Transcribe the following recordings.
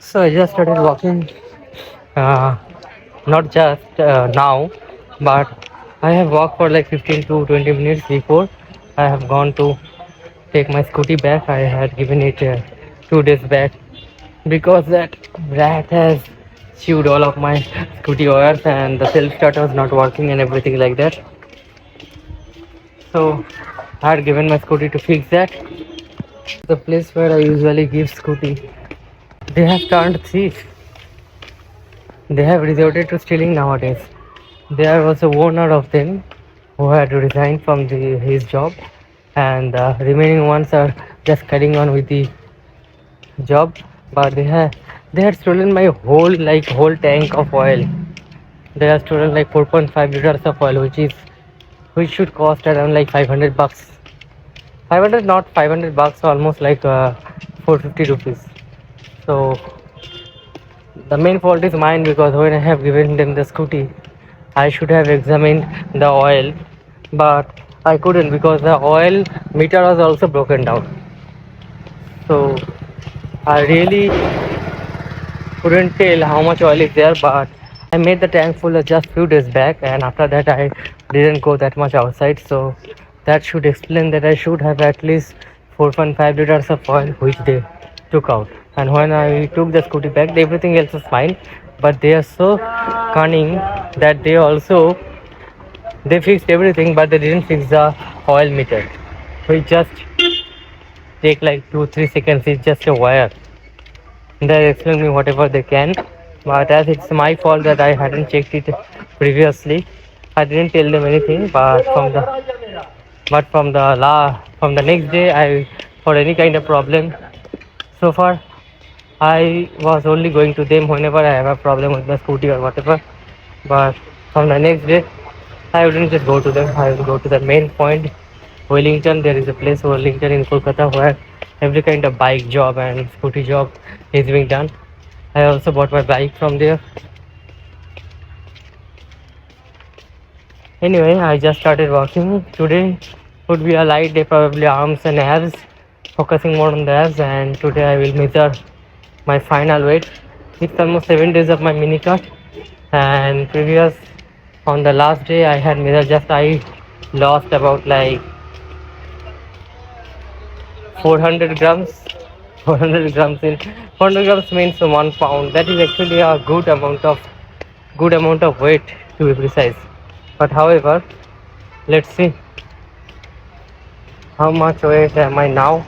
So I just started walking, uh, not just now, but I have walked for like 15 to 20 minutes before. I have gone to take my scooty back. I had given it 2 days back because that rat has chewed all of my scooty wires and the self starter was not working and everything like that. So I had given my scooty to fix that. The place where I usually give scooty, they have turned thief. They have resorted to stealing nowadays. There was a owner of them who had resigned from his job, and the remaining ones are just carrying on with the job. But they had stolen my whole tank of oil. They have stolen like 4.5 liters of oil, which should cost around like 500 bucks. 500, not 500 bucks, almost like 450 rupees. So the main fault is mine because when I have given them the scooty, I should have examined the oil, but I couldn't because the oil meter was also broken down. So I really couldn't tell how much oil is there, but I made the tank full just few days back, and after that I didn't go that much outside. So that should explain that I should have at least 4.5 liters of oil, which they took out. And when I took the scooty back, everything else was fine, but they are so cunning that they fixed everything, but they didn't fix the oil meter. We just take like 2-3 seconds. It's just a wire. They explain me whatever they can, but as it's my fault that I hadn't checked it previously, I didn't tell them anything. But from the next day, I for any kind of problem. So far, I was only going to them whenever I have a problem with my scooty or whatever. But from the next day, I wouldn't just go to them. I will go to the main point, Wellington. There is a place, Wellington in Kolkata, where every kind of bike job and scooty job is being done. I also bought my bike from there. Anyway, I just started walking. Today would be a light day, probably arms and abs, focusing more on the abs. And today I will measure my final weight. It's almost 7 days of my mini cut, and previous on the last day I had measured, just I lost about like 400 grams. 400 grams in 400 grams means 1 pound. That is actually a good amount of weight, to be precise. But however, let's see how much weight am I now,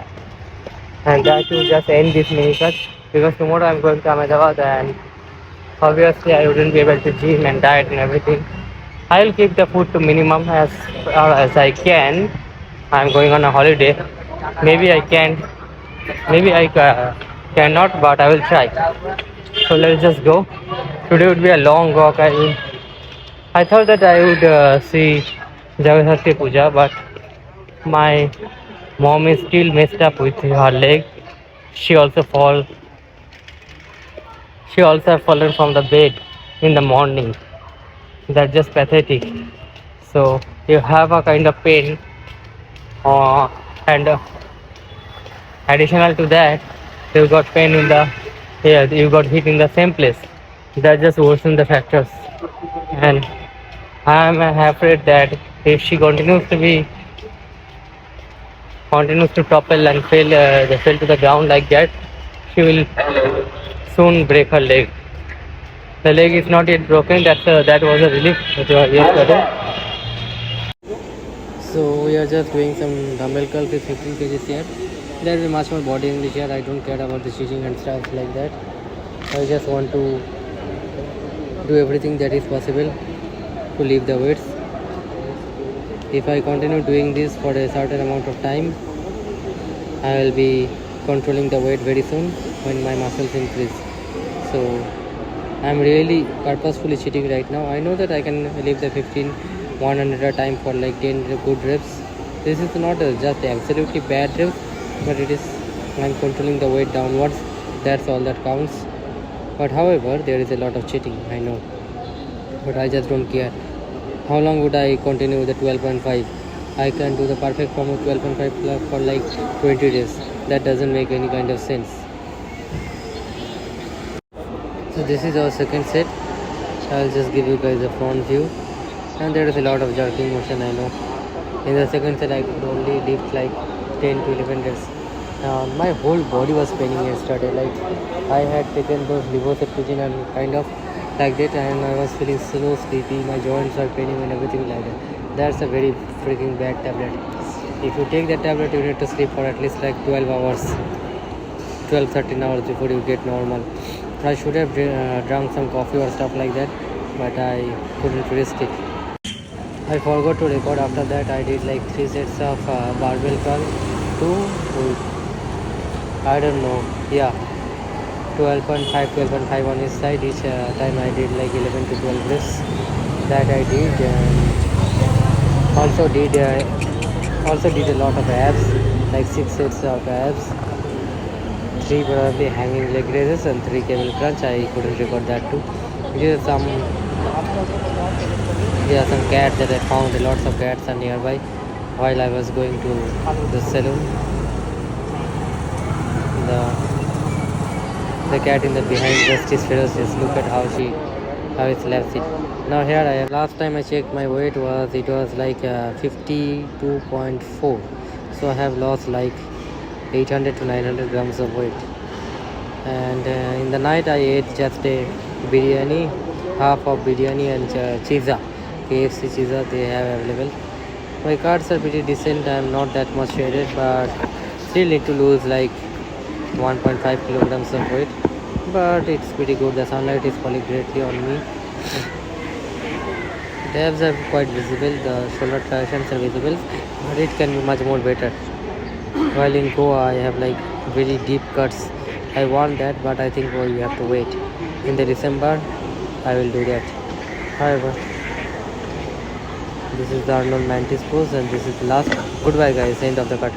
and that will just end this mini cut because tomorrow I'm going to Ahmedabad, and obviously I wouldn't be able to gym and diet and everything. I'll keep the food to minimum as I can. I'm going on a holiday. Maybe I can, maybe I cannot, but I will try. So let's just go. Today would be a long walk. I thought that I would see Jagannath Puja, but my mom is still messed up with her leg. She also fall. She also have fallen from the bed in the morning. That's just pathetic. So you have a kind of pain, and additional to that, you got pain in the here. You got hit in the same place. That just worsens the factors, and I am afraid that if she continues to topple and fell to the ground like that, she will soon break her leg. The leg is not yet broken. That was a relief yesterday. So we are just doing some dumbbell curls with 15 kgs here. There is much more body in the chair. I don't care about the stitching and stuff like that. I just want to do everything that is possible to lift the weights. If I continue doing this for a certain amount of time, I will be controlling the weight very soon when my muscles increase. So I'm really purposefully cheating right now. I know that I can lift the 100 at a time for like 10 good reps. This is not just absolutely bad reps, but I'm controlling the weight downwards. That's all that counts. But however, there is a lot of cheating, I know, but I just don't care. How long would I continue with the 12.5? I can do the perfect form of 12.5 for like 20 days. That doesn't make any kind of sense. So this is our second set. I'll just give you guys a front view, and there is a lot of jerking motion, I know. In the second set I could only lift like 10 to 11 reps. My whole body was paining yesterday, like I had taken those levocetrizine and kind of like that, and I was feeling so sleepy, my joints were paining and everything like that. That's a very freaking bad tablet. If you take that tablet you need to sleep for at least like 12 hours, 12-13 hours before you get normal. I should have drunk some coffee or stuff like that, but I couldn't risk it. I forgot to record. After that I did like 3 sets of barbell curl, 2, I don't know, yeah, 12.5, 12.5 on each side. Each time I did like 11 to 12 reps. That I did, and also did a lot of abs, like 6 sets of abs, 3 probably hanging leg raises, and 3 camel crunch. I couldn't record that too. There are some cats that I found. Lots of cats are nearby while I was going to the salon. The cat in the behind just is ferocious. Look at how it slaps it. Now here I am. Last time I checked my weight was like 52.4. So I have lost like 800 to 900 grams of weight. And in the night I ate just a biryani, half of biryani and cheesa, KFC cheesa they have available. My cards are pretty decent. I am not that much shredded, but still need to lose like 1.5 kilograms of weight, but it's pretty good. The sunlight is falling greatly on me. The abs are quite visible, the shoulder tractions are visible, but it can be much more better. While in Goa I have like very deep cuts. I want that, but I think you have to wait. In the December I will do that. However, this is the Arnold Mantis pose, and this is the last. Goodbye guys, end of the cut.